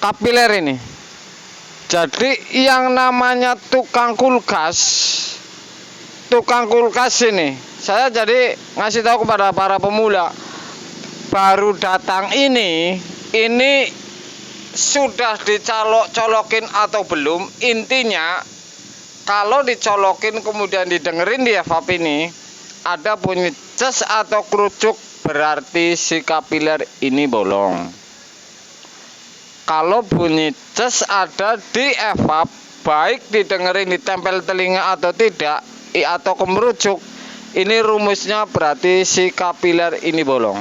kapiler ini. Jadi yang namanya tukang kulkas ini, saya jadi ngasih tahu kepada para pemula baru datang ini sudah dicolok-colokin atau belum. Intinya kalau dicolokin kemudian didengerin di evap ini ada bunyi ces atau kerucuk, berarti si kapiler ini bolong. Kalau bunyi ces ada di evap, baik didengerin ditempel telinga atau tidak, atau kemerucuk, ini rumusnya berarti si kapiler ini bolong.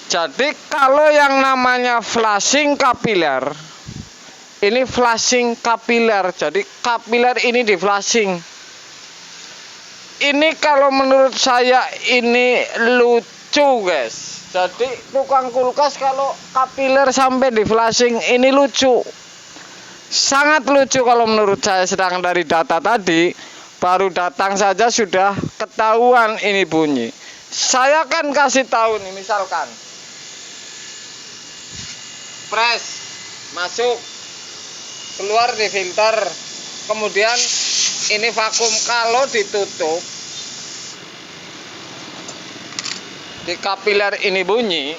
Jadi kalau yang namanya flashing kapiler, ini flashing kapiler, jadi kapiler ini di flashing. Ini kalau menurut saya ini lucu guys. Jadi tukang kulkas kalau kapiler sampai di flashing ini lucu. Sangat lucu kalau menurut saya, sedang dari data tadi baru datang saja sudah ketahuan ini bunyi. Saya kan kasih tahu nih, misalkan press masuk, keluar di filter, kemudian ini vakum. Kalau ditutup di kapiler ini bunyi,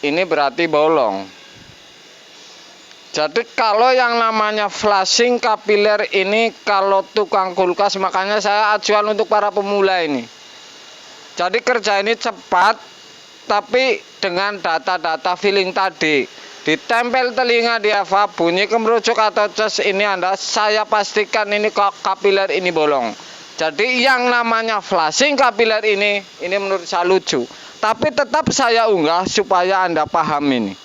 ini berarti bolong. Jadi kalau yang namanya flashing kapiler ini kalau tukang kulkas, makanya saya ajuan untuk para pemula ini. Jadi kerja ini cepat, tapi dengan data-data feeling tadi, ditempel telinga di evap, bunyi kemerucuk atau ces ini saya pastikan ini kapiler ini bolong. Jadi yang namanya flashing kapiler ini menurut saya lucu, tapi tetap saya unggah supaya Anda paham ini.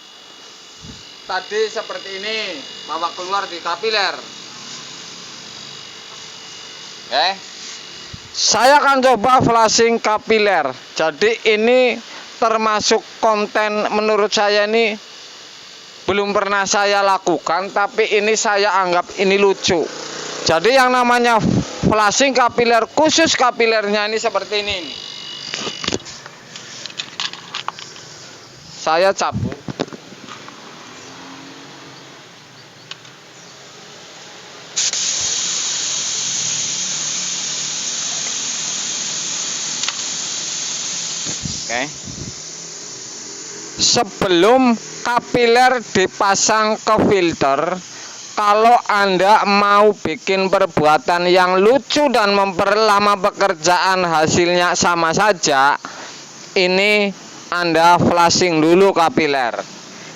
Tadi seperti ini, bawa keluar di kapiler. Oke. Saya akan coba flashing kapiler. Jadi ini termasuk konten menurut saya ini belum pernah saya lakukan, tapi ini saya anggap ini lucu. Jadi yang namanya flashing kapiler, khusus kapilernya ini seperti ini. Saya cabut. Oke. Sebelum kapiler dipasang ke filter, kalau Anda mau bikin perbuatan yang lucu dan memperlama pekerjaan, hasilnya sama saja, ini Anda flashing dulu kapiler.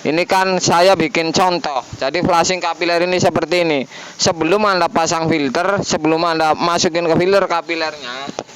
Ini kan saya bikin contoh. Jadi flashing kapiler ini seperti ini. Sebelum Anda pasang filter, sebelum Anda masukin ke filter kapilernya,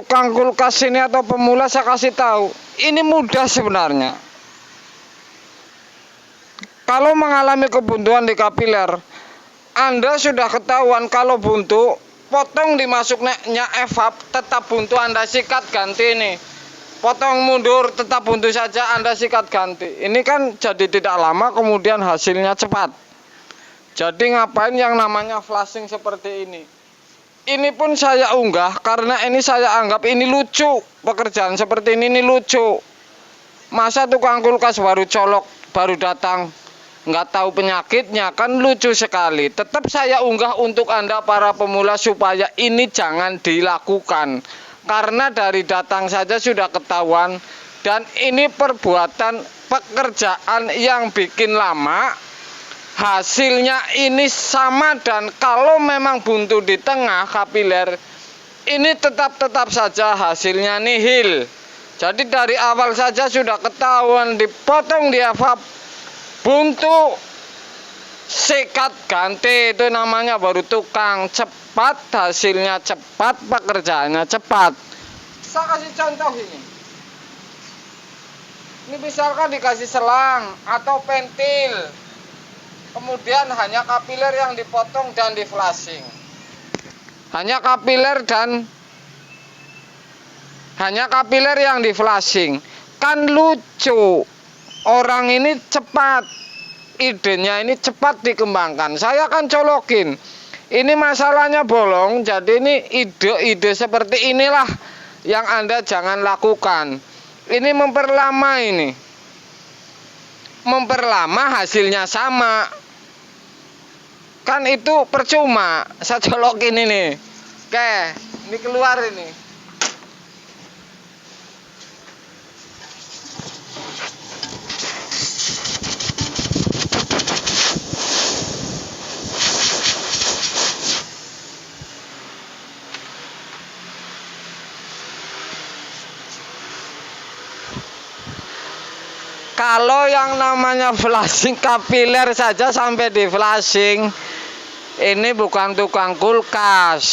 tukang kulkas ini atau pemula saya kasih tahu, ini mudah sebenarnya. Kalau mengalami kebuntuan di kapiler, Anda sudah ketahuan kalau buntu, potong dimasuknya evap, tetap buntu Anda sikat ganti ini. Potong mundur tetap buntu saja Anda sikat ganti. Ini kan jadi tidak lama kemudian hasilnya cepat. Jadi ngapain yang namanya flashing seperti ini? Ini pun saya unggah karena ini saya anggap ini lucu. Pekerjaan seperti ini lucu. Masa tukang kulkas baru colok, baru datang, nggak tahu penyakitnya, kan lucu sekali. Tetap saya unggah untuk Anda para pemula supaya ini jangan dilakukan. Karena dari datang saja sudah ketahuan. Dan ini perbuatan pekerjaan yang bikin lama. Hasilnya ini sama, dan kalau memang buntu di tengah kapiler, ini tetap saja hasilnya nihil. Jadi dari awal saja sudah ketahuan, dipotong di evap, buntu sikat ganti, itu namanya baru tukang. Cepat, hasilnya cepat, pekerjaannya cepat. Saya kasih contoh ini. Ini misalkan dikasih selang atau pentil, kemudian hanya kapiler yang dipotong dan di flashing. Hanya kapiler yang di flashing. Kan lucu. Orang ini cepat. Idenya ini cepat dikembangkan. Saya akan colokin. Ini masalahnya bolong. Jadi ini ide-ide seperti inilah yang Anda jangan lakukan. Ini memperlama ini. Memperlama hasilnya sama. Kan itu percuma. Saya colokin ini. Oke, ini keluar ini. Kalau yang namanya flashing kapiler saja sampai di flashing, ini bukan tukang kulkas.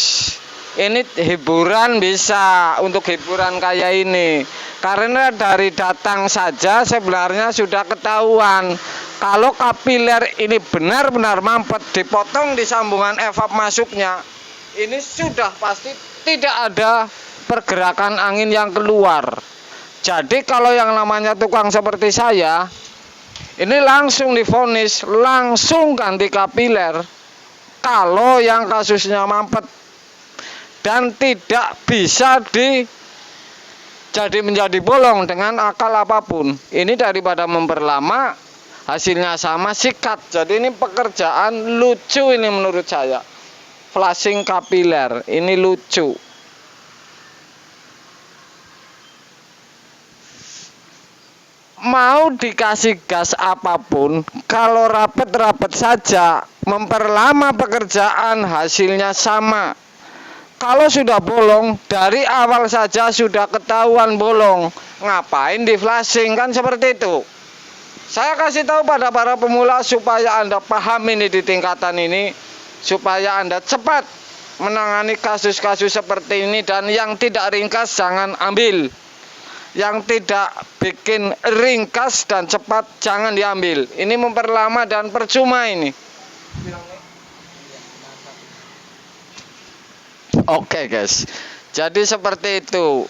Ini hiburan, bisa untuk hiburan kayak ini. Karena dari datang saja sebenarnya sudah ketahuan. Kalau kapiler ini benar-benar mampet, dipotong di sambungan evap masuknya, ini sudah pasti tidak ada pergerakan angin yang keluar. Jadi kalau yang namanya tukang seperti saya, ini langsung divonis, langsung ganti kapiler. Kalau yang kasusnya mampet dan tidak bisa jadi menjadi bolong dengan akal apapun. Ini daripada memperlama, hasilnya sama, sikat. Jadi ini pekerjaan lucu ini menurut saya. Flashing kapiler, ini lucu. Mau dikasih gas apapun, kalau rapet-rapet saja, memperlama pekerjaan, hasilnya sama. Kalau sudah bolong, dari awal saja sudah ketahuan bolong. Ngapain di flashing, kan seperti itu. Saya kasih tahu pada para pemula supaya Anda paham ini di tingkatan ini, supaya Anda cepat menangani kasus-kasus seperti ini. Dan yang tidak ringkas jangan ambil. Yang tidak bikin ringkas dan cepat jangan diambil. Ini memperlama dan percuma ini. Oke guys, jadi seperti itu.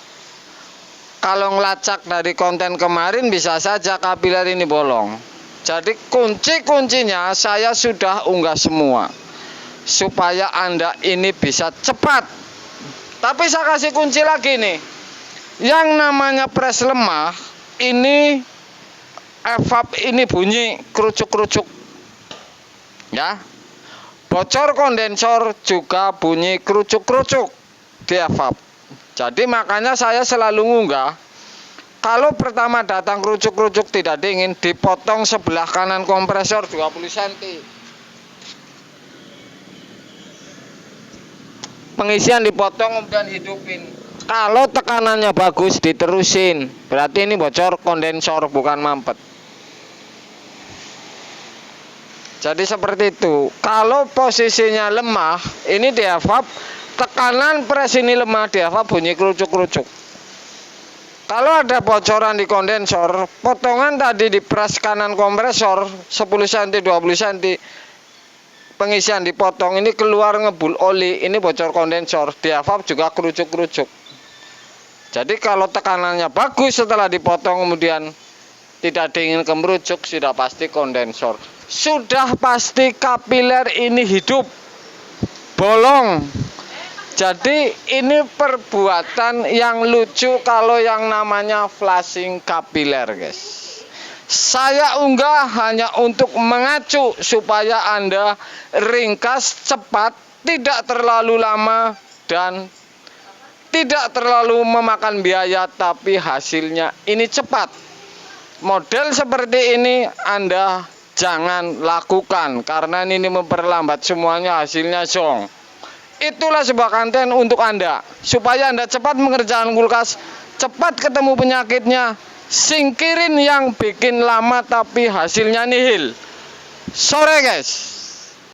Kalau ngelacak dari konten kemarin bisa saja kapiler ini bolong. Jadi kunci-kuncinya saya sudah unggah semua, supaya Anda ini bisa cepat. Tapi saya kasih kunci lagi nih. Yang namanya pres lemah, ini evap ini bunyi kerucuk-kerucuk. Ya. Bocor kondensor juga bunyi kerucuk-kerucuk di evap. Jadi makanya saya selalu ngunggah. Kalau pertama datang kerucuk-kerucuk tidak dingin, dipotong sebelah kanan kompresor 20 cm. Pengisian dipotong kemudian hidupin. Kalau tekanannya bagus diterusin, berarti ini bocor kondensor bukan mampet. Jadi seperti itu. Kalau posisinya lemah, ini di evap tekanan pres ini lemah, diafab bunyi kerucuk-kerucuk. Kalau ada bocoran di kondensor, potongan tadi di pres kanan kompresor 10 cm 20 cm pengisian dipotong, ini keluar ngebul oli, ini bocor kondensor, diafab juga kerucuk-kerucuk. Jadi kalau tekanannya bagus setelah dipotong kemudian tidak diinginkan kemerucuk, sudah pasti kondensor. Sudah pasti kapiler ini hidup, bolong. Jadi ini perbuatan yang lucu kalau yang namanya flashing kapiler, guys. Saya unggah hanya untuk mengacu supaya Anda ringkas, cepat, tidak terlalu lama dan tidak terlalu memakan biaya, tapi hasilnya ini cepat. Model seperti ini Anda jangan lakukan karena ini memperlambat semuanya, hasilnya zong. Itulah sebuah konten untuk Anda supaya Anda cepat mengerjakan kulkas, cepat ketemu penyakitnya, singkirin yang bikin lama tapi hasilnya nihil. Sore guys.